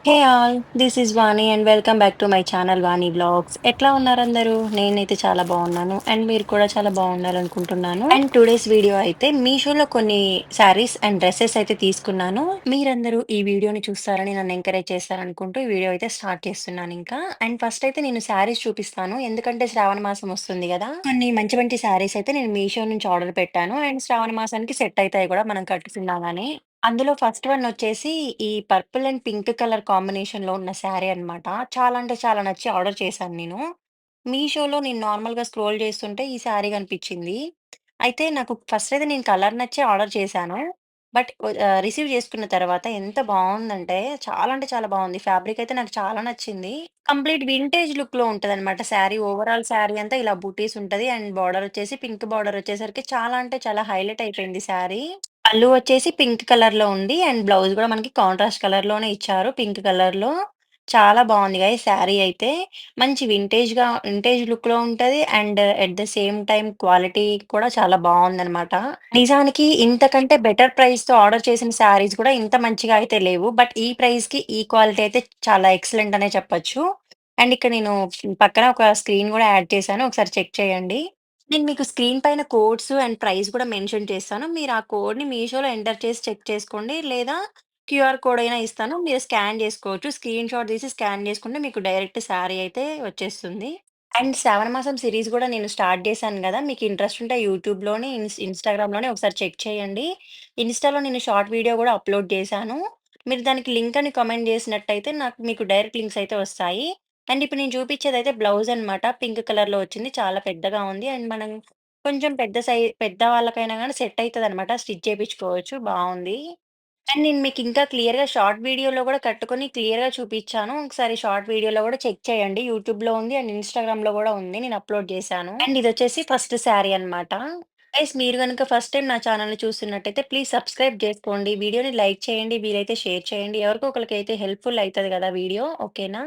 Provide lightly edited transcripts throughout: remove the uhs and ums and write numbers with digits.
Hey all! This is Vani and welcome back to my channel Vani vlogs. ఎట్లా ఉన్నారందరూ? నేనైతే చాలా బాగున్నాను. And మీరు కూడా చాలా బాగున్నారనుకుంటున్నాను. అండ్ టుడేస్ వీడియో అయితే మీషోలో కొన్ని శారీస్ అండ్ డ్రెసెస్ అయితే తీసుకున్నాను. మీరందరూ ఈ వీడియోని చూస్తారని నన్ను ఎంకరేజ్ చేస్తారనుకుంటూ ఈ వీడియో అయితే స్టార్ట్ చేస్తున్నాను ఇంకా. అండ్ ఫస్ట్ అయితే నేను శారీస్ చూపిస్తాను. ఎందుకంటే శ్రావణ మాసం వస్తుంది గదా! కొన్ని మంచి మంచి శారీస్ అయితే నేను మీషో నుంచి ఆర్డర్ పెట్టాను. అండ్ శ్రావణ మాసానికి సెట్ అయితాయి గూడా మనం కట్టుకున్నా గాని. అందులో ఫస్ట్ వన్ వచ్చేసి ఈ పర్పుల్ అండ్ పింక్ కలర్ కాంబినేషన్‌లో ఉన్న శారీ అన్నమాట. చాలా అంటే చాలా నచ్చి ఆర్డర్ చేశాను నేను. మీషోలో నేను నార్మల్‌గా స్క్రోల్ చేస్తుంటే ఈ శారీ కనిపించింది. అయితే నాకు ఫస్ట్ అయితే నేను కలర్ నచ్చే ఆర్డర్ చేశాను. బట్ రిసీవ్ చేసుకున్న తర్వాత ఎంత బావుందంటే చాలా అంటే చాలా బావుంది. ఫ్యాబ్రిక్ అయితే నాకు చాలా నచ్చింది. కంప్లీట్ వింటేజ్ లుక్‌లో ఉంటదన్నమాట శారీ. ఓవరాల్ శారీ అంతా ఇలా బూటీస్ ఉంటది. అండ్ బార్డర్ వచ్చేసి పింక్ బార్డర్ వచ్చేసరికి చాలా అంటే చాలా హైలైట్ అయిపోయింది శారీ. పళ్ళు వచ్చేసి పింక్ కలర్‌లో ఉంది. అండ్ బ్లౌజ్ గూడా మనకి కాంట్రాస్ట్ కలర్‌లోనే ఇచ్చారు. పింక్ కలర్‌లో. చాలా బావుంది గైస్ శారీ అయితే. మంచి వింటేజ్ లుక్‌లో ఉంటది. And at the same time quality కూడా చాలా బావుందనమాట. నిజానికి ఇంతకంటే బెటర్ ప్రైస్‌తో ఆర్డర్ చేసిన శారీస్ కూడా ఇంత మంచిగా అయితే లేవు. బట్ ఈ ప్రైస్‌కి ఈ క్వాలిటీ అయితే చాలా ఎక్సలెంట్ అనే చెప్పొచ్చు. అండ్ ఇక్కడ నేను పక్కన ఒక స్క్రీన్ గూడా యాడ్ చేశాను. ఒకసారి చెక్ చేయండి. నేను మీకు స్క్రీన్ పైన కోడ్స్ అండ్ ప్రైస్ కూడా మెన్షన్ చేస్తాను. మీరు ఆ కోడ్‌ని మీషోలో ఎంటర్ చేసి చెక్ చేసుకోండి. లేదా క్యూఆర్ కోడ్ అయినా ఇస్తాను. మీరు స్కాన్ చేసుకోవచ్చు. స్క్రీన్‌షాట్ తీసి స్కాన్ చేసుకుంటే మీకు డైరెక్ట్ శారీ అయితే వచ్చేస్తుంది. అండ్ శ్రావణ మాసం సిరీస్ గూడా నేను స్టార్ట్ చేశాను గదా! మీకు ఇంట్రెస్ట్ ఉంటే యూట్యూబ్‌లోని, ఇన్‌స్టాగ్రామ్‌లోని ఒకసారి చెక్ చేయండి. ఇన్‌స్టాలో నేను షార్ట్ వీడియో గూడా అప్‌లోడ్ చేశాను. మీరు దానికి లింక్ అని కామెంట్ చేసినట్టయితే మీకు డైరెక్ట్ లింక్స్ అయితే వస్తాయి. అండ్ ఇప్పుడు నేను చూపించేదైతే బ్లౌజ్ అన్నమాట. పింక్ కలర్‌లో వచ్చింది. చాలా పెద్దగా ఉంది. అండ్ మనం కొంచెం పెద్ద వాళ్ళకైనా గాని సెట్ అయితదనమాట. స్టిచ్ చేపించుకోవచ్చు. బావుంది. అండ్ నేను మీకింకా క్లియర్‌గా షార్ట్ వీడియోలో గూడా కట్టుకొని క్లియర్‌గా చూపిచ్చాను. ఒకసారి షార్ట్ వీడియోలో గూడా చెక్ చేయండి. యూట్యూబ్‌లో ఉంది అండ్ ఇన్‌స్టాగ్రామ్‌లో గూడా ఉంది. నేను అప్‌లోడ్ చేశాను. అండ్ ఇదొచ్చేసి ఫస్ట్ శారీ అన్నమాట. గైస్ మీరు గనుక ఫస్ట్ టైమ్ నా ఛానెల్‌ని చూస్తున్నట్టయితే ప్లీజ్ సబ్స్క్రైబ్ జేసుకోండి. వీడియోని లైక్ చేయండి. వీలైతే షేర్ చేయండి. ఎవరికో ఒకళ్ళకైతే హెల్ప్‌ఫుల్ అయితది గదా వీడియో. ఓకేనా?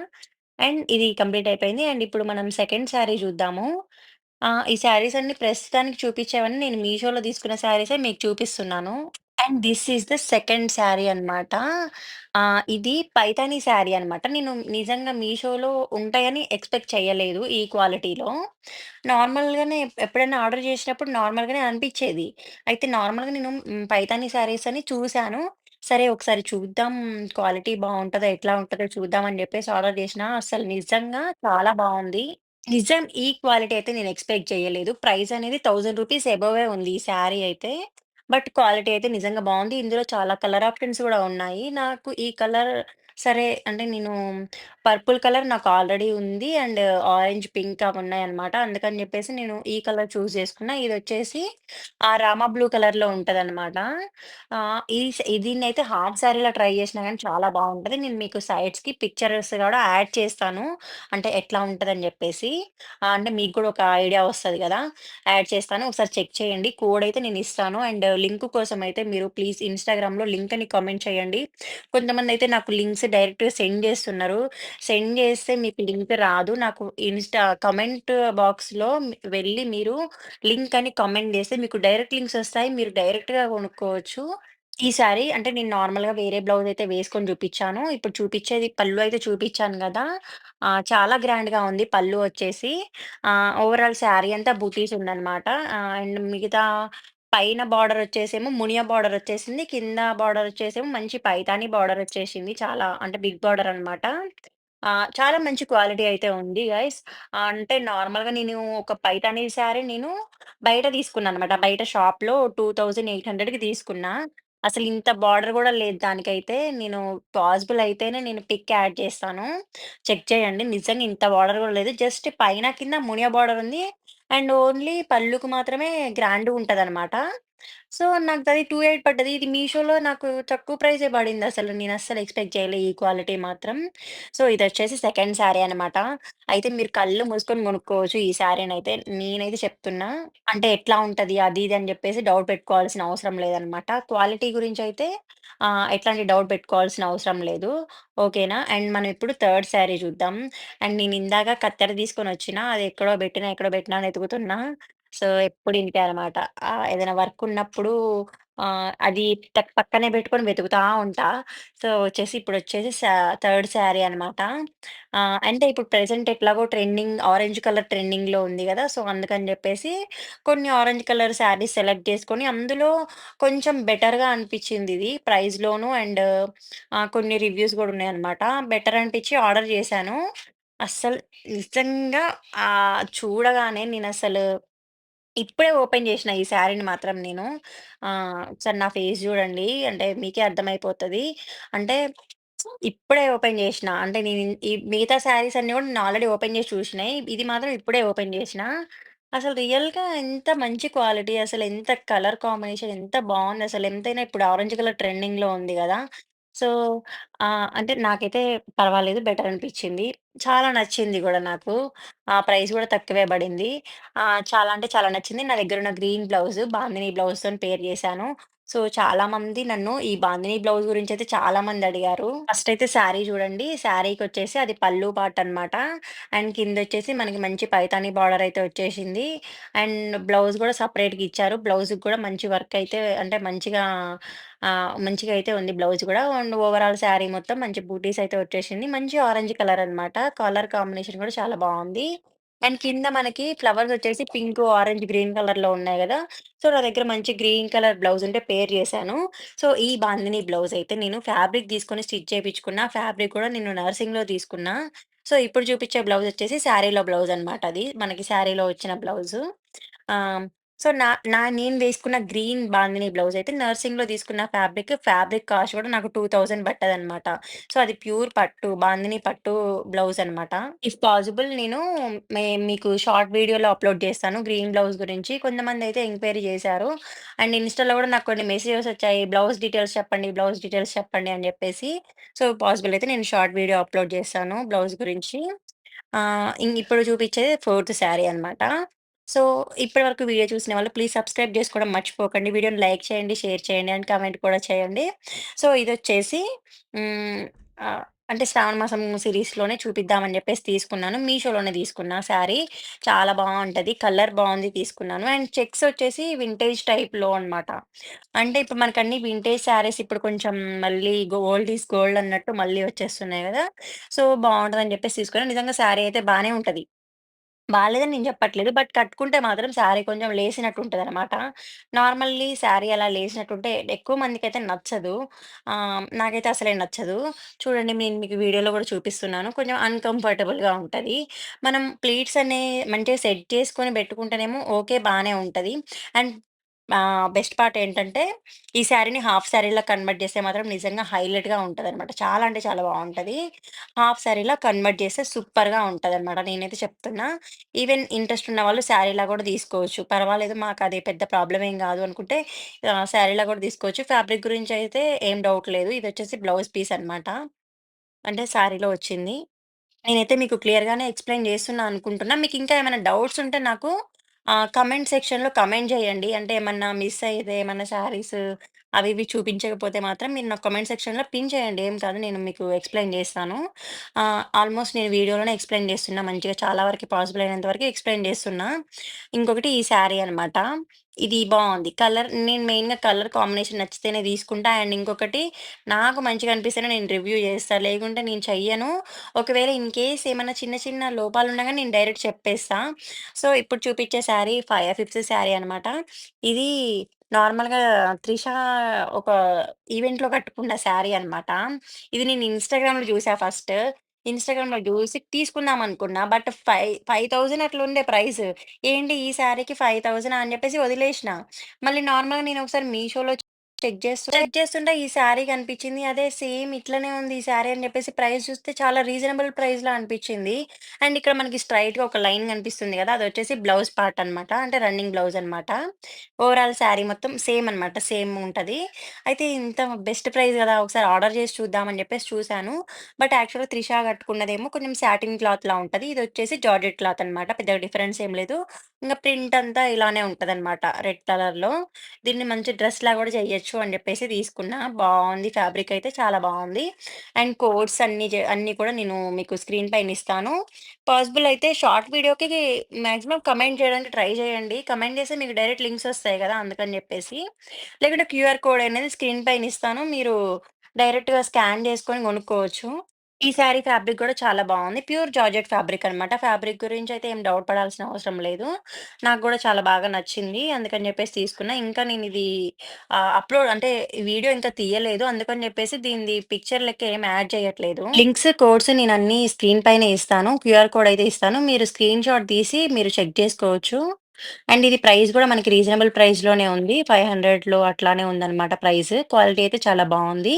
అండ్ ఇది కంప్లీట్ అయిపోయింది. అండ్ ఇప్పుడు మనం సెకండ్ శారీ చూద్దాము. ఈ శారీస్ అన్ని ప్రస్తుతానికి చూపించేవన్నీ నేను మీషోలో తీసుకున్న శారీసే మీకు చూపిస్తున్నాను. And this is the second sari అన్నమాట. ఇది పైతాని శారీ అన్నమాట. నేను నిజంగా మీషోలో ఉంటాయని ఎక్స్‌పెక్ట్ చేయలేదు ఈ క్వాలిటీలో. నార్మల్‌గానే ఎప్పుడైనా ఆర్డర్ చేసినప్పుడు నార్మల్‌గానే అనిపిచ్చేది. అయితే నార్మల్‌గా నేను పైతాని శారీస్ అని చూసాను. సరే ఒకసారి చూద్దాం క్వాలిటీ బావుంటదో, ఎట్లా ఉంటదో చూద్దాం అని జెప్పేసి ఆర్డర్ చేసినా అసలు నిజంగా చాలా బావుంది. నిజం ఈ క్వాలిటీ అయితే నేను ఎక్స్‌పెక్ట్ చేయలేదు. ప్రైస్ అనేది రూ. 1000 అబోవే ఉంది ఈ శారీ అయితే. బట్ క్వాలిటీ అయితే నిజంగా బావుంది. ఇందులో చాలా కలర్ ఆప్షన్స్ గూడా ఉన్నాయి. నాకు ఈ కలర్ సరే అంటే నేను పర్పుల్ కలర్ నాకు ఆల్రెడీ ఉంది. అండ్ ఆరెంజ్, పింక్ అవి ఉన్నాయన్నమాట. అందుకని జెప్పేసి నేను ఈ కలర్ చూజ్ చేసుకున్నా. ఇదొచ్చేసి రామా బ్లూ కలర్‌లో ఉంటదన్నమాట. దీన్నైతే హాఫ్ సారీలో ట్రై చేసినా గానీ చాలా బావుంటది. నేను మీకు సైడ్స్‌కి పిక్చర్స్ గూడా యాడ్ చేస్తాను. అంటే ఎట్లా ఉంటదని జెప్పేసి. అంటే మీకు గూడా ఒక ఐడియా వస్తది గదా! యాడ్ చేస్తాను. ఒకసారి చెక్ చేయండి. కోడ్ అయితే నేనిస్తాను. అండ్ లింక్ కోసం అయితే మీరు ప్లీజ్ ఇన్‌స్టాగ్రామ్‌లో లింక్ అని కామెంట్ చేయండి. కొంతమందయితే నాకు లింక్స్ డైరెక్ట్‌గా సెండ్ చేస్తున్నారు. సెండ్ చేస్తే మీకు లింక్ రాదు. నాకు కామెంట్ బాక్స్‌లో వెళ్లి మీరు లింక్ అని కామెంట్ చేస్తే మీకు డైరెక్ట్ లింక్స్ వస్తాయి. మీరు డైరెక్ట్‌గా కొనుక్కోవచ్చు. ఈసారి అంటే నేను నార్మల్‌గా వేరే బ్లౌజ్ అయితే వేసుకొని చూపిచ్చాను. ఇప్పుడు చూపిచ్చేది పళ్ళు అయితే చూపిచ్చాను గదా! చాలా గ్రాండ్‌గా ఉంది పళ్ళు వచ్చేసి. ఓవరాల్ శారీ అంతా బుటీస్ ఉందన్నమాట. అండ్ మిగతా పైన బార్డర్ వచ్చేసేమో మునియా బార్డర్ వచ్చేసింది. కింద బార్డర్ వచ్చేసేమో మంచి పైతాని బార్డర్ వచ్చేసింది. చాలా అంటే బిగ్ బార్డర్ అన్నమాట. చాలా మంచి క్వాలిటీ అయితే ఉంది గైస్. అంటే నార్మల్‌గా నేను ఒక పైతాని శారీ నేను బయట తీసుకున్నానన్నమాట. బయట షాప్‌లో 2800కి తీసుకున్నా. అసలు ఇంత బార్డర్ గూడా లేదు దానికైతే. పాసిబుల్ అయితేనే నేను పిక్ యాడ్ చేస్తాను. చెక్ చేయండి. నిజంగా ఇంత బార్డర్ గూడా లేదు. జస్ట్ పైన, కింద మునియా బార్డర్ ఉంది. అండ్ ఓన్లీ పళ్ళుకి మాత్రమే గ్రాండ్‌గుంటదనమాట. సో, నాకది 2800 పడ్డది. ఇది మీషోలో నాకు తక్కువ ప్రైజే పడిందసలు. నేనస్సలు ఎక్స్‌పెక్ట్ చేయలే ఈ క్వాలిటీ మాత్రం. సో, ఇదొచ్చేసి సెకండ్ శారీ అనమాట. అయితే మీరు కళ్ళు మూసుకొని కొనుక్కోవచ్చు ఈ శారీనైతే. నేనైతే చెప్తున్నా. అంటే ఎట్లా ఉంటది? అది ఇది అని జెప్పేసి డౌట్ పెట్టుకోవాల్సిన అవసరం లేదనమాట. క్వాలిటీ గురించయితే ఎట్లాంటి డౌట్ పెట్టుకోవాల్సిన అవసరం లేదు. ఓకేనా? అండ్ మనం ఇప్పుడు థర్డ్ శారీ చూద్దాం. అండ్ నేనిందాక కత్తెర తీసుకొనొచ్చినా, అది ఎక్కడో బెట్టినా అని ఎతుకుతున్నా. సో, ఎప్పుడు ఇంతే అనమాట. ఏదైనా వర్క్ ఉన్నప్పుడు అది పక్కనే పెట్టుకొని వెతుకుతా ఉంటా. సో, ఇప్పుడొచ్చేసి థర్డ్ శారీ అనమాట. అంటే ఇప్పుడు ప్రెజెంట్ ఎట్లాగో ఆరెంజ్ కలర్ ట్రెండింగ్‌లో ఉంది గదా! సో, అందుకని జెప్పేసి కొన్ని ఆరెంజ్ కలర్ శారీస్ సెలెక్ట్ జేసుకొని, అందులో కొంచెం బెటర్‌గా అనిపిచ్చిందిది ప్రైస్‌లోను అండ్ కొన్ని రివ్యూస్ గూడా ఉన్నాయన్నమాట. బెటర్ అనిపిచ్చి ఆర్డర్ జేశాను. అస్సలు నిజంగా చూడగానే నేనసలు ఇప్పుడే ఓపెన్ జేషిన ఈ శారీని మాత్రం నేను. ఒకసారి నా ఫేస్ జూడండి. అంటే మీకే అర్థమైపోతది. అంటే ఇప్పుడే ఓపెన్ జేషిన. అంటే నేను ఈ మిగతా శారీస్ అన్నీ గూడా నేను ఆల్రెడీ ఓపెన్ జేసి చూషినయి. ఇది మాత్రం ఇప్పుడే ఓపెన్ జేషిన. అసలు రియల్‌గా ఎంత మంచి క్వాలిటీ అసలెంత కలర్ కాంబినేషన్ ఎంత బావుందసలు. ఎంతైనా ఇప్పుడు ఆరెంజ్ కలర్ ట్రెండింగ్‌లో ఉంది గదా! సో, అంటే నాకైతే పర్వాలేదు బెటర్ అనిపిచ్చింది. చాలా నచ్చింది గూడా నాకు. ఆ ప్రైస్ గూడా తక్కువే బడింది. చాలా అంటే చాలా నచ్చింది. నా దగ్గరున్న గ్రీన్ బ్లౌజు బాందిని బ్లౌజ్‌తోని పేర్ జేశాను. సో, చాలామంది నన్ను ఈ బాందిని బ్లౌజ్ గురించయితే చాలా మందడిగారు. ఫస్టయితే శారీ జూడండి. శారీకొచ్చేసి అది పల్లు పార్టనమాట. అండ్ కిందొచ్చేసి మనకి మంచి పైతాని బార్డరయితే వచ్చేసింది. అండ్ బ్లౌజ్ గూడా సెపరేట్‌గా ఇచ్చారు. బ్లౌజ్‌కి గూడా మంచి వర్కయితే అంటే మంచిగా అయితే ఉంది బ్లౌజ్ గూడా. అండ్ ఓవరాల్ శారీ మొత్తం మంచి బూటీస్ అయితే వచ్చేసింది. మంచి ఆరెంజ్ కలర్ అనమాట. కలర్ కాంబినేషన్ గూడా చాలా బావుంది. అండ్ కింద మనకి ఫ్లవర్స్ వచ్చేసి పింక్, ఆరెంజ్, గ్రీన్ కలర్‌లో ఉన్నాయి గదా! సో, నా దగ్గర మంచి గ్రీన్ కలర్ బ్లౌజ్ ఉంటే పేర్ చేశాను. సో, ఈ బాందిని బ్లౌజ్ అయితే నేను ఫ్యాబ్రిక్ తీసుకొని స్టిచ్ చేపించుకున్నా. ఫ్యాబ్రిక్ కూడా నేను నర్సింగ్‌లో తీసుకున్నా. సో, ఇప్పుడు చూపించే బ్లౌజ్ వచ్చేసి శారీలో బ్లౌజ్ అనమాట అది. మనకి శారీలో వచ్చిన బ్లౌజు. ఆహ్, సో, నా నా నేను వేసుకున్న గ్రీన్ బాందిని బ్లౌజ్ అయితే నర్సింగ్‌లో తీసుకున్న ఫ్యాబ్రిక్ కాస్ట్ కూడా నాకు 2000 పట్టదనమాట. సో, అది ప్యూర్ పట్టు బాందిని పట్టు బ్లౌజ్ అనమాట. ఇఫ్ పాసిబుల్ నేను మీకు షార్ట్ వీడియోలో అప్‌లోడ్ చేస్తాను గ్రీన్ బ్లౌజ్ గురించి. కొంతమందయితే ఎంక్వైరీ చేశారు. అండ్ ఇన్‌స్టాలో కూడా నాకు కొన్ని మెసేజెస్ వచ్చాయి. బ్లౌజ్ డీటెయిల్స్ చెప్పండి అని చెప్పేసి. సో, పాసిబుల్ అయితే నేను షార్ట్ వీడియో అప్‌లోడ్ చేస్తాను బ్లౌజ్ గురించి. ఇప్పుడు చూపించేది ఫోర్త్ శారీ అనమాట. సో, ఇప్పటి వరకు వీడియో చూసిన వాళ్ళు ప్లీజ్ సబ్స్క్రైబ్ చేసుకోవడం మర్చిపోకండి. వీడియోని లైక్ చేయండి, షేర్ చేయండి అండ్ కామెంట్ కూడా చేయండి. సో, ఇదొచ్చేసి హ్మ్. ఆహ్, అంటే శ్రావణ మాసం సిరీస్‌లోనే చూపిద్దామని జెప్పేసి తీసుకున్నాను. మీషోలోనే తీసుకున్నా శారీ. చాలా బావుంటది. కలర్ బావుంది తీసుకున్నాను. అండ్ చెక్స్ వచ్చేసి వింటేజ్ టైప్‌లో అనమాట. అంటే ఇప్పుడు మనకన్నీ వింటేజ్ శారీస్ ఇప్పుడు కొంచెం మళ్ళీ ఓల్డ్ ఈజ్ గోల్డ్ అన్నట్టు మళ్ళీ వచ్చేస్తున్నాయి గదా! సో, బావుంటదని జెప్పేసి తీసుకున్నా. నిజంగా శారీ అయితే బానే ఉంటది. బాలేదని నేను చెప్పట్లేదు. బట్ కట్టుకుంటే మాత్రం శారీ కొంచెం లేసినట్టు ఉంటదనమాట. శారీ అలా లేసినట్టుంటే ఎక్కువ మందికైతే నచ్చదు. నాకైతే అసలే నచ్చదు. చూడండి నేను మీకు వీడియోలో గూడా చూపిస్తున్నాను. కొంచెం అన్‌కంఫర్టబుల్‌గా ఉంటది. మనం ప్లీట్స్ మంచిగా సెట్ చేసుకొని పెట్టుకుంటేనేమో ఓకే బానే ఉంటది. అండ్ బెస్ట్ పార్ట్ ఏంటంటే ఈ శారీని హాఫ్ శారీలా కన్వర్ట్ చేస్తే మాత్రం నిజంగా హైలైట్‌గా ఉంటదనమాట. చాలా అంటే చాలా బావుంటది. హాఫ్ శారీలా కన్వర్ట్ చేస్తే సూపర్‌గా ఉంటదనమాట. నేనైతే చెప్తున్నా. ఈవెన్ ఇంట్రెస్ట్ ఉన్నవాళ్ళు శారీలా గూడా తీసుకోవచ్చు. పర్వాలేదు మాకది పెద్ద ప్రాబ్లమ్ ఏం గాదు అనుకుంటే శారీలా గూడా తీసుకోవచ్చు. ఫ్యాబ్రిక్ గురించయితే ఏం డౌట్ లేదు. ఇదొచ్చేసి బ్లౌజ్ పీస్ అనమాట. అంటే శారీలో వచ్చింది. నేనైతే మీకు క్లియర్‌గానే ఎక్స్‌ప్లెయిన్ చేస్తున్నా అనుకుంటున్నా. మీకింకా ఏమైనా డౌట్స్ ఉంటే నాకు కమెంట్ సెక్షన్‌లో కమెంట్ చేయండి. అంటే ఏమన్నా మిస్ అయితే ఏమన్నా శారీస్ అవి ఇవి చూపించకపోతే మాత్రం మీరు నాకు కామెంట్ సెక్షన్‌లో పిన్ చేయండి. ఏం కాదు నేను మీకు ఎక్స్‌ప్లెయిన్ చేస్తాను. ఆల్మోస్ట్ నేను వీడియోలోనే ఎక్స్‌ప్లెయిన్ చేస్తున్నా. మంచిగా చాలా వరకు పాసిబుల్ అయినంత వరకు ఎక్స్‌ప్లెయిన్ చేస్తున్నా. ఇంకొకటి ఈ శారీ అనమాట. ఇది బావుంది. నేను మెయిన్‌గా కలర్ కాంబినేషన్ నచ్చితేనే తీసుకుంటా. అండ్ ఇంకొకటి నాకు మంచిగా అనిపిస్తేనే నేను రివ్యూ చేస్తా. లేకుంటే నేను చెయ్యను. ఒకవేళ ఇన్ కేస్ ఏమన్నా చిన్న చిన్న లోపాలున్నా గాని నేను డైరెక్ట్ చెప్పేస్తా. సో, ఇప్పుడు చూపిచ్చే శారీ ఫిఫ్త్ శారీ అనమాట. ఇది నార్మల్‌గా 'త్రిష' ఒక ఈవెంట్‌లో కట్టుకున్న శారీ అనమాట. ఇది నేను ఇన్‌స్టాగ్రామ్‌లో జూసా ఫస్ట్. ఇన్‌స్టాగ్రామ్‌లో జూసి తీసుకుందామనుకున్నా. But 5000 అట్లుండే price. ఏంటి ఈ శారీకి 5000 అని జెప్పేసి వదిలేషిన. మళ్ళీ నార్మల్‌గా నేనొకసారి మీషోలో చెక్ చేస్తుంటే ఈ శారీ కనిపించింది. అదే సేమ్ ఇట్లనే ఉంది ఈ శారీ అని చెప్పేసి ప్రైస్ చూస్తే చాలా రీజనబుల్ ప్రైస్‌లో అనిపించింది. అండ్ ఇక్కడ మనకి స్ట్రెయిట్‌గా ఒక లైన్ కనిపిస్తుంది గదా! అదొచ్చేసి బ్లౌజ్ పార్ట్ అనమాట. అంటే రన్నింగ్ బ్లౌజ్ అనమాట. ఓవరాల్ శారీ మొత్తం సేమ్ అనమాట. సేమ్ ఉంటది. అయితే ఇంత బెస్ట్ ప్రైస్ గదా! ఒకసారి ఆర్డర్ చేసి చూద్దామని చెప్పేసి చూసాను. బట్ యాక్చువల్‌గా త్రిష కట్టుకున్నదేమో కొంచెం సాటిన్ క్లాత్‌లా ఉంటది. ఇదొచ్చేసి జార్జెట్ క్లాత్ అనమాట. పెద్దగా డిఫరెన్స్ ఏం లేదు. ఇంగ ప్రింట్ అంతా ఇలానే ఉంటదనమాట రెడ్ కలర్‌లో. దీన్ని మంచి డ్రెస్‌లా గూడా చేయొచ్చు. వాడొచ్చు అని జెప్పేసి తీసుకున్నా. బావుంది. ఫ్యాబ్రిక్ అయితే చాలా బావుంది. అండ్ కోడ్స్ అన్నీ కూడా నేను మీకు స్క్రీన్ పైన ఇస్తాను. పాసిబుల్ అయితే షార్ట్ వీడియోకి మాక్సిమం కమెంట్ చేయడానికి ట్రై చేయండి. కమెంట్ చేస్తే మీకు డైరెక్ట్ లింక్స్ వస్తాయి గదా! అందుకని జెప్పేసి. లేకుంటే క్యూఆర్ కోడ్ అనేది స్క్రీన్ పైన ఇస్తాను. మీరు డైరెక్ట్‌గా స్కాన్ చేసుకొని కొనుక్కోవచ్చు. ఈ శారీ ఫ్యాబ్రిక్ గూడా చాలా బావుంది. ప్యూర్ జార్జెట్ ఫ్యాబ్రిక్ అనమాట. ఫ్యాబ్రిక్ గురించయితే ఏం డౌట్ పడాల్సిన అవసరం లేదు. నాకు గూడా చాలా బాగా నచ్చింది. అందుకని జెప్పేసి తీసుకున్నా. ఇంకా నేనిది అప్‌లోడ్ అంటే ఈ వీడియో ఇంకా తీయలేదు. అందుకని జెప్పేసి దీనిది పిక్చర్ లెక్క ఏమి యాడ్ చేయట్లేదు. లింక్స్, కోడ్స్ నేనన్నీ స్క్రీన్ పైనే ఇస్తాను. క్యూఆర్ కోడ్ అయితే ఇస్తాను. మీరు స్క్రీన్ షాట్ తీసి మీరు చెక్ చేసుకోవచ్చు. అండ్ ఇది ప్రైస్ గూడా మనకి రీజనబుల్ ప్రైస్‌లోనే ఉంది. 500లో అట్లానే ఉందనమాట ప్రైస్. క్వాలిటీ అయితే చాలా బావుంది.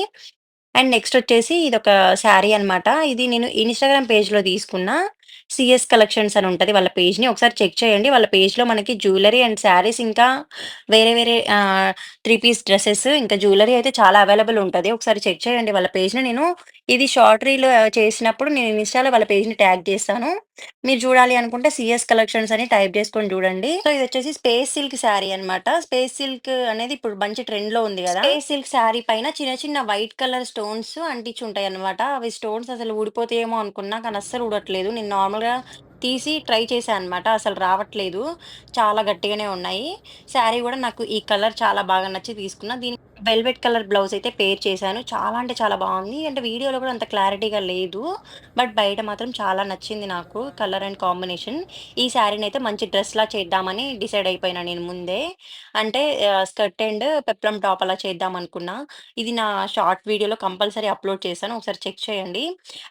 అండ్ నెక్స్టొచ్చేసి ఇదొక శారీ అనమాట. ఇది నేను ఇన్‌స్టాగ్రామ్ పేజ్‌లో తీసుకున్నా. సీఎస్ కలెక్షన్స్ అని ఉంటది వాళ్ళ పేజ్‌ని. ఒకసారి చెక్ చేయండి. వాళ్ళ పేజ్‌లో మనకి జ్యువెల్లరీ అండ్ శారీస్ ఇంకా వేరే వేరే 3 పీస్ డ్రెసెస్ ఇంకా జ్యువెల్లరీ అయితే చాలా అవైలబుల్ ఉంటది. ఒకసారి చెక్ చేయండి వాళ్ళ పేజ్‌ని. నేను ఇది షార్ట్ రీల్ చేసినప్పుడు నేను ఇన్‌స్టాలో వాళ్ళ పేజ్‌ని ట్యాగ్ చేస్తాను. మీరు చూడాలి అనుకుంటే సీఎస్ కలెక్షన్స్ అని టైప్ చేసుకొని చూడండి. సో, ఇదొచ్చేసి స్పేస్ సిల్క్ శారీ అనమాట. స్పేస్ సిల్క్ అనేది ఇప్పుడు మంచి ట్రెండ్‌లో ఉంది గదా! స్పేస్ సిల్క్ శారీ పైన చిన్న చిన్న వైట్ కలర్ స్టోన్స్ అంటించుంటాయన్నమాట. అవి స్టోన్స్ అసలు ఊడిపోతాయేమో అనుకున్నా. కానీ అస్సలు ఊడట్లేదు. నేను నార్మల్‌గా తీసి ట్రై చేశా అనమాట. అసలు రావట్లేదు. చాలా గట్టిగానే ఉన్నాయి. శారీ గూడా నాకు ఈ కలర్ చాలా బాగా నచ్చి తీసుకున్నా. దీనికి వెల్వెట్ కలర్ బ్లౌజ్ అయితే పేర్ చేశాను. చాలా అంటే చాలా బావుంది. అంటే వీడియోలో కూడా అంత క్లారిటీగా లేదు. బట్ బయట మాత్రం చాలా నచ్చింది నాకు కలర్ అండ్ కాంబినేషన్. ఈ శారీనైతే మంచి డ్రెస్‌లా చేద్దామని డిసైడ్ అయిపోయినా నేను ముందే. అంటే స్కర్ట్ అండ్ పెప్లమ్ టాప్ అలా చేద్దామనుకున్నా. ఇది నా షార్ట్ వీడియోలో కంపల్సరీ అప్‌లోడ్ చేశాను. ఒకసారి చెక్ చేయండి.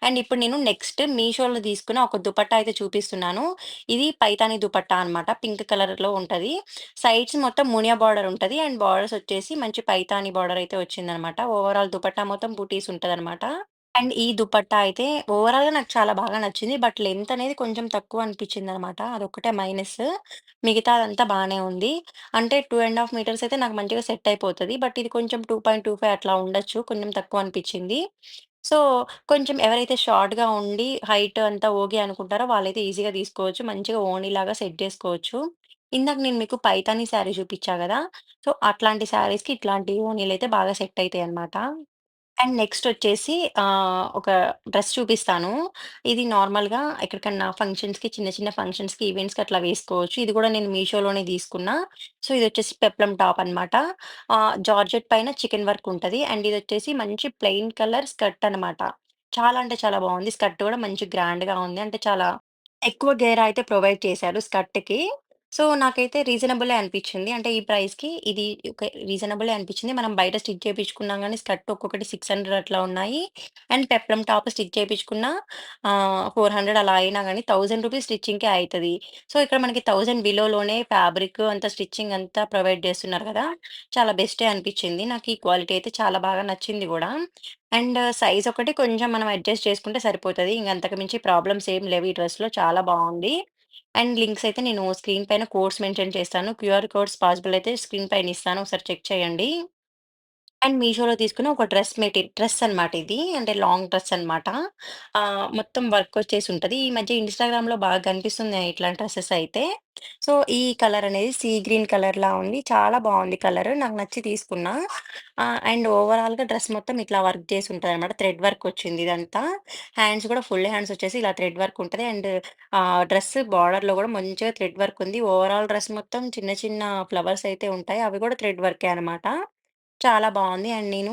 అండ్ ఇప్పుడు నేను నెక్స్ట్ మీషోలో తీసుకున్న ఒక దుపట్టా అయితే చూపిస్తున్నాను. ఇది పైతాని దుపట్టా అనమాట. పింక్ కలర్‌లో ఉంటది. సైడ్స్ మొత్తం మునియా బార్డర్ ఉంటది. అండ్ బార్డర్స్ వచ్చేసి మంచి పైతాని బార్డర్ అయితే వచ్చిందనమాట. ఓవరాల్ దుపట్టా మొత్తం బూటీస్ ఉంటదనమాట. అండ్ ఈ దుపట్టా అయితే ఓవరాల్‌గా నాకు చాలా బాగా నచ్చింది. బట్ లెంత్ అనేది కొంచెం తక్కువ అనిపించిందనమాట. అదొక్కటే మైనస్. మిగతాదంతా బానే ఉంది. అంటే 2½ మీటర్స్ అయితే నాకు మంచిగా సెట్ అయిపోతది. బట్ ఇది కొంచెం 2.25 అట్లా ఉండొచ్చు. కొంచెం తక్కువ అనిపించింది. సో, కొంచెం ఎవరైతే షార్ట్‌గా ఉండి హైట్ అంతా ఓకే అనుకుంటారో వాళ్ళైతే ఈజీగా తీసుకోవచ్చు. మంచిగా ఓణీలాగా సెట్ చేసుకోవచ్చు. ఇందాక నేను మీకు పైతాని శారీ చూపిచ్చా గదా! సో, అట్లాంటి శారీస్‌కి ఇట్లాంటి ఓణీలైతే బాగా సెట్ అయితాయన్నమాట. అండ్ నెక్స్టొచ్చేసి ఒక డ్రెస్ చూపిస్తాను. ఇది నార్మల్‌గా ఎక్కడికన్నా ఫంక్షన్స్‌కి చిన్న చిన్న ఫంక్షన్స్‌కి, ఈవెంట్స్‌కి అట్లా వేసుకోవచ్చు. ఇది గూడా నేను మీషోలోనే తీసుకున్నా. సో, ఇదొచ్చేసి పెప్లమ్ టాప్ అనమాట. జార్జెట్ పైన చికెన్ వర్క్ ఉంటది. అండ్ ఇదొచ్చేసి మంచి ప్లెయిన్ కలర్ స్కర్ట్ అనమాట. చాలా అంటే చాలా బావుంది. స్కర్ట్ గూడా మంచి గ్రాండ్‌గా ఉంది. అంటే చాలా ఎక్కువ గేర అయితే ప్రొవైడ్ చేశారు స్కర్ట్‌కి. సో, నాకైతే రీజనబులే అనిపిచ్చింది. అంటే ఈ ప్రైస్‌కి ఇది ఓకే. రీజనబులే అనిపిచ్చింది. మనం బయట స్టిచ్ చేపిచ్చుకున్నా గానీ స్కర్ట్ ఒక్కొక్కటి 600 అట్లా ఉన్నాయి. అండ్ పెప్లమ్ టాప్ స్టిచ్ చేపిచ్చుకున్నా 400 అలా అయినా గానీ రూ. 1000 స్టిచ్చింగ్‌కే అయితది. సో, ఇక్కడ మనకి 1000 బిలోలోనే ఫ్యాబ్రిక్ అంతా స్టిచ్చింగ్ అంతా ప్రొవైడ్ చేస్తున్నారు కదా! చాలా బెస్టే అనిపిచ్చింది. నాకు ఈ క్వాలిటీ అయితే చాలా బాగా నచ్చింది గూడా. అండ్ సైజ్ ఒకటి కొంచెం మనం అడ్జస్ట్ చేసుకుంటే సరిపోతది. ఇంక అంతకు మించి ప్రాబ్లమ్స్ ఏం లేవు ఈ డ్రెస్‌లో చాలా బావుంది. అండ్ లింక్స్ అయితే నేను స్క్రీన్ పైన కోడ్స్ మెన్షన్ చేస్తాను. క్యూఆర్ కోడ్స్ పాసిబుల్ అయితే స్క్రీన్ పైన ఇస్తాను. ఒకసారి చెక్ చేయండి. అండ్ మీషోలో తీసుకున్న ఒక డ్రెస్ అనమాట ఇది. అంటే లాంగ్ డ్రెస్ అనమాట. మొత్తం వర్క్ వచ్చేసి ఉంటది. ఈ మధ్య ఇన్‌స్టాగ్రామ్‌లో బాగా కనిపిస్తున్నాయి ఇట్లాంటి డ్రెసెస్ అయితే. సో, ఈ కలర్ అనేది సీ గ్రీన్ కలర్‌లా ఉంది. చాలా బావుంది కలర్. నాకు నచ్చి తీసుకున్నా. అండ్ ఓవరాల్‌గా డ్రెస్ మొత్తం ఇట్లా వర్క్ చేసి ఉంటదనమాట. థ్రెడ్ వర్క్ వచ్చింది ఇదంతా. హ్యాండ్స్ కూడా ఫుల్ హ్యాండ్స్ వచ్చేసి ఇలా థ్రెడ్ వర్క్ ఉంటది. అండ్ డ్రెస్ బార్డర్‌లో కూడా మంచిగా థ్రెడ్ వర్క్ ఉంది. ఓవరాల్ డ్రెస్ మొత్తం చిన్న చిన్న ఫ్లవర్స్ అయితే ఉంటాయి. అవి కూడా థ్రెడ్ వర్కే అనమాట. చాలా బావుంది. అండ్ నేను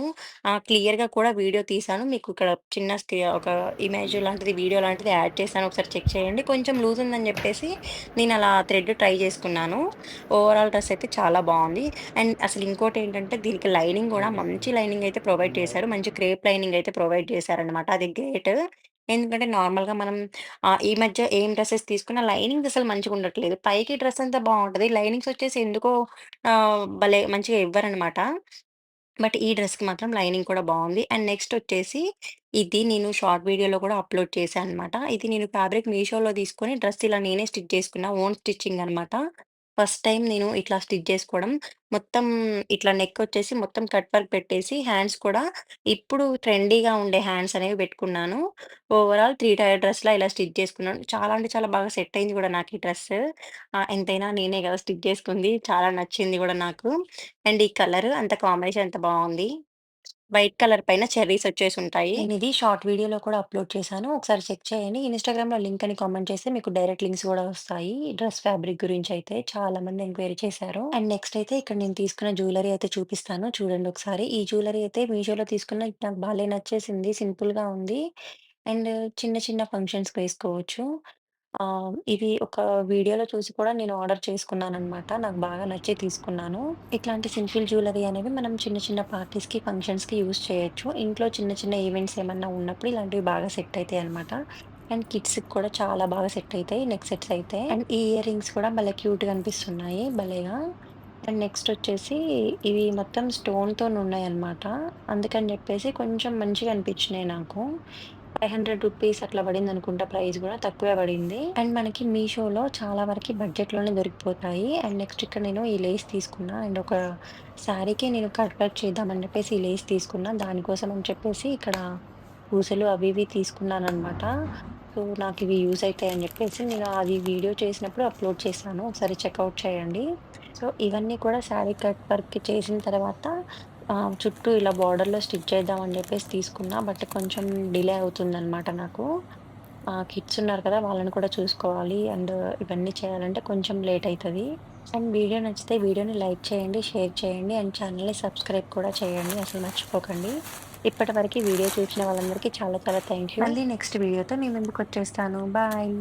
క్లియర్‌గా కూడా వీడియో తీశాను. మీకు ఇక్కడ చిన్న ఒక ఇమేజ్ లాంటిది, వీడియో లాంటిది యాడ్ చేశాను. ఒకసారి చెక్ చేయండి. కొంచెం లూజ్ ఉందని జెప్పేసి నేనలా థ్రెడ్ ట్రై చేసుకున్నాను. ఓవరాల్ డ్రెస్ అయితే చాలా బావుంది. అండ్ అసలు ఇంకోటేంటంటే దీనికి లైనింగ్ గూడా మంచి లైనింగ్ అయితే ప్రొవైడ్ చేశారు. మంచి క్రేప్ లైనింగ్ అయితే ప్రొవైడ్ చేశారనమాట. అది గ్రేట్. ఎందుకంటే నార్మల్‌గా మనం ఈ మధ్య ఏం డ్రెసెస్ తీసుకున్నా లైనింగ్స్ అసలు మంచిగుండట్లేదు. పైకి డ్రెస్ అంతా బావుంటది. లైనింగ్స్ వచ్చేసి ఎందుకో భలే మంచిగా ఇవ్వరనమాట. బట్ ఈ డ్రెస్‌కి మాత్రం లైనింగ్ కూడా బావుంది. అండ్ నెక్స్టొచ్చేసి ఇది నేను షార్ట్ వీడియోలో కూడా అప్‌లోడ్ చేశా అనమాట. ఇది నేను ఫ్యాబ్రిక్ మీషోలో తీసుకొని డ్రెస్ ఇలా నేనే స్టిచ్ చేసుకున్నా. ఓన్ స్టిచ్చింగ్ అనమాట. ఫస్ట్ టైమ్ నేను ఇట్లా స్టిచ్ జేసుకోవడం. మొత్తం ఇట్లా నెక్కొచ్చేసి మొత్తం కట్ వర్క్ పెట్టేసి, హ్యాండ్స్ కూడా ఇప్పుడు ట్రెండీగా ఉండే హ్యాండ్స్ అనేవి పెట్టుకున్నాను. ఓవరాల్ 3 టైర్ డ్రెస్‌లా ఇలా స్టిచ్ చేసుకున్నాను. చాలా అంటే చాలా బాగా సెట్ అయింది గూడా నాకు ఈ డ్రెస్. ఎంతైనా నేనే గదా స్టిచ్ చేసుకుంది. చాలా నచ్చింది గూడా నాకు. అండ్ ఈ కలర్ అంత కాంబినేషన్ ఎంత బావుంది. వైట్ కలర్ పైన చెర్రీస్ వచ్చేసుంటాయి. నేనిది షార్ట్ వీడియోలో కూడా అప్‌లోడ్ చేశాను. ఒకసారి చెక్ చేయండి. ఇన్‌స్టాగ్రామ్‌లో లింక్ అని కామెంట్ చేస్తే మీకు డైరెక్ట్ లింక్స్ గూడా వస్తాయి. డ్రెస్ ఫ్యాబ్రిక్ గురించయితే చాలా మంది ఎంక్వైరీ చేశారు. అండ్ నెక్స్ట్ అయితే ఇక్కడ నేను తీసుకున్న జ్యువెలరీ అయితే చూపిస్తాను. చూడండి ఒకసారి. ఈ జ్యువెలరీ అయితే మీషోలో తీసుకున్న ఇది నాకు భలే నచ్చేసింది. సింపుల్‌గా ఉంది. అండ్ చిన్న చిన్న ఫంక్షన్స్‌కి వేసుకోవచ్చు. ఇది ఒక వీడియోలో చూసి కూడా నేను ఆర్డర్ చేసుకున్నాననమాట. నాకు బాగా నచ్చి తీసుకున్నాను. ఇట్లాంటి సింపుల్ జ్యువెలరీ అనేవి మనం చిన్న చిన్న పార్టీస్‌కి, ఫంక్షన్స్‌కి యూజ్ చేయొచ్చు. ఇంట్లో చిన్న చిన్న ఈవెంట్స్ ఏమన్నా ఉన్నప్పుడు ఇలాంటివి బాగా సెట్ అయితాయనమాట. అండ్ కిడ్స్‌కి కూడా చాలా బాగా సెట్ అయితాయి. నెక్ సెట్స్ అయితే. అండ్ ఈ ఇయర్ రింగ్స్ కూడా భలే క్యూట్‌గా అనిపిస్తున్నాయి భలేగా. అండ్ నెక్స్ట్ వచ్చేసి ఇవి మొత్తం స్టోన్‌తోనున్నాయనమాట. అందుకని జెప్పేసి కొంచెం మంచిగా అనిపించినాయి నాకు. రూ. 500 అట్లా పడిందనుకుంటా ప్రైస్ గూడా తక్కువే పడింది. అండ్ మనకి మీషోలో చాలా వరకి బడ్జెట్‌లోనే దొరికిపోతాయి. అండ్ నెక్స్ట్ ఇక్కడ నేను ఈ లేస్ తీసుకున్నా. అండ్ ఒక శారీకి నేను కట్ వర్క్ చేద్దామని చెప్పేసి ఈ లేస్ తీసుకున్నా. దానికోసం అని చెప్పేసి ఇక్కడ పూసలు అవి ఇవి తీసుకున్నాననమాట. సో, నాకివి యూజ్ అయితాయని చెప్పేసి నేను అది వీడియో చేసినప్పుడు అప్‌లోడ్ చేశాను. ఒకసారి చెకౌట్ చేయండి. సో, ఇవన్నీ కూడా శారీ కట్ వర్క్ చేసిన తర్వాత చుట్టూ ఇలా బోర్డర్‌లో స్టిచ్ చేద్దామని జెప్పేసి తీసుకున్నా. బట్ కొంచెం డిలే అవుతుందనమాట నాకు. కిడ్స్ ఉన్నారు కదా! వాళ్ళని కూడా చూసుకోవాలి. అండ్ ఇవన్నీ చేయాలంటే కొంచెం లేట్ అయితది. అండ్ వీడియో నచ్చితే వీడియోని లైక్ చేయండి, షేర్ చేయండి అండ్ ఛానెల్‌ని సబ్స్క్రైబ్ కూడా చేయండి. అసలు మర్చిపోకండి. ఇప్పటివరకి వీడియో చూసిన వాళ్ళందరికీ చాలా చాలా థాంక్ యూ. మళ్ళీ నెక్స్ట్ వీడియోతో మీ ముందుకొచ్చేస్తాను. బాయ్.